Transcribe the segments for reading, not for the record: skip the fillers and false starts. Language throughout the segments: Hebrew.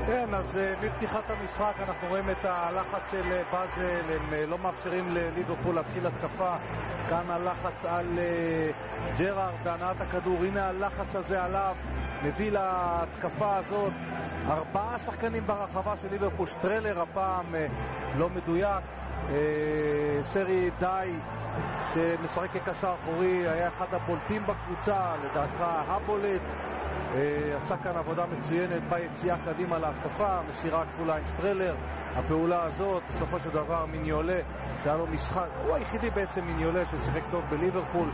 כן, אז מפתיחת המשחק אנחנו רואים את הלחץ של באזל, הם לא מאפשרים לליברפול להתחיל התקפה. כאן הלחץ על ג'רארד בהנעת הכדור, הנה הלחץ הזה עליו, מביא להתקפה הזאת. 4 שחקנים ברחבה של ליברפול, שטרלר הפעם לא מדויק, סרי די שמשחק כקשר אחורי, היה אחד הבולטים בקבוצה, לדעתך הבולט, עשה כאן עבודה מצוינת ביציאה קדימה להתקפה, מסירה כפולה עם שטרלר. הפעולה הזאת, בסופו של דבר מיניולה, שהיה לו משחק, הוא היחידי בעצם מיניולה ששיחק טוב בליברפול.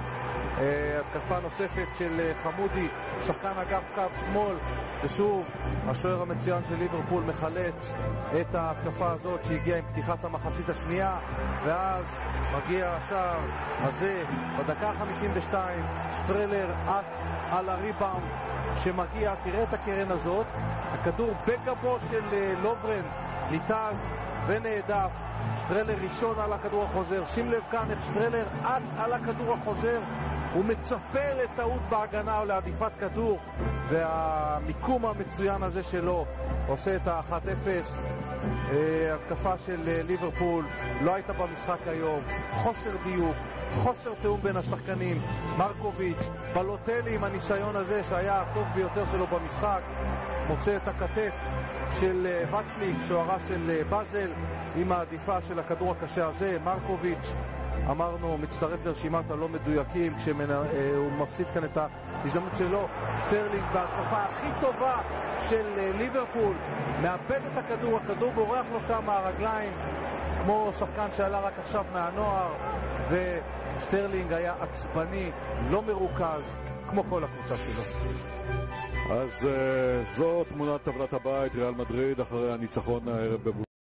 התקפה נוספת של חמודי, שחקן אגף קו שמאל, ושוב השוער המצוין של ליברפול מחלץ את ההתקפה הזאת שהגיעה עם פתיחת המחצית השנייה. ואז מגיע השער הזה בדקה 52, שטרלר על הריבאונד שמגיע, תראה את הקרן הזאת, הכדור בגבו של לוברן ניתז ונעדף, שטרלר ראשון על הכדור החוזר. שים לב כאן איך שטרלר על הכדור החוזר, הוא מצפה לטעות בהגנה או לעדיפת כדור, והמיקום המצוין הזה שלו עושה את ה-1-0. התקפה של ליברפול לא הייתה במשחק היום, חוסר דיוק, חוסר תאום בין השחקנים. מרקוביץ', בלוטלי עם הניסיון הזה שהיה הטוב ביותר שלו במשחק, מוצא את הכתף של וצ'ליק, שוערה של באזל, עם העדיפה של הכדור הקשה הזה. מרקוביץ', אמרנו, מצטרף לרשימת הלא מדויקים כשהוא מפסיד כאן את ההזדמנות שלו. סטרלינג בהתקפה הכי טובה של ליברפול, מאבד את הכדור, הכדור בורח לו שם מהרגליים כמו שחקן שעלה רק עכשיו מהנוער, וסטרלינג היה עצבני, לא מרוכז, כמו כל הקבוצה שלו. אז זו תמונת טבלת הבית, ריאל מדריד אחרי הניצחון הערב בבודפשט.